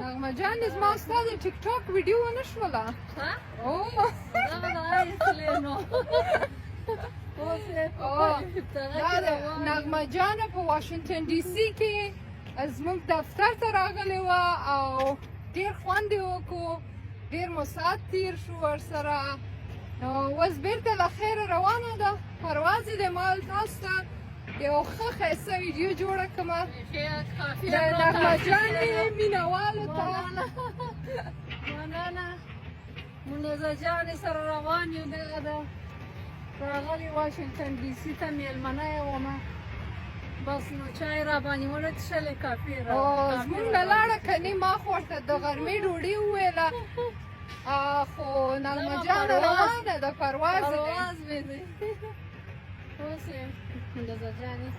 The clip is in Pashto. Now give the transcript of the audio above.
نغمه جانې زما ستا د ټیک ټاک ویډیو ونه شوله او دا د نغمه جانه په واشنګټن ډي سي کې زموږ دفتر ته راغلې وه او ډېر خوند یې وکړو ډېر مو ساعت تېر شو ورسره نو اوس بېرته له خیره روانه ده پرواز یې دی ما تاسو ته یو ښه ښایسته ویډیو جوړه کړمه د نغمه جانې مینهوالو ته مننه منزه جانې سره روان یو دغه ده راغلي واشنګټن ډي سي ته مېلمنه یې ومه بس نو چای را باندې ونڅښلې کافي زموږ نه لاړه کنې ما خو ورته د غرمې ډوډۍ وویله خو نغمه جانه روانه ده پرواز مې دی اوس یې منزه جانې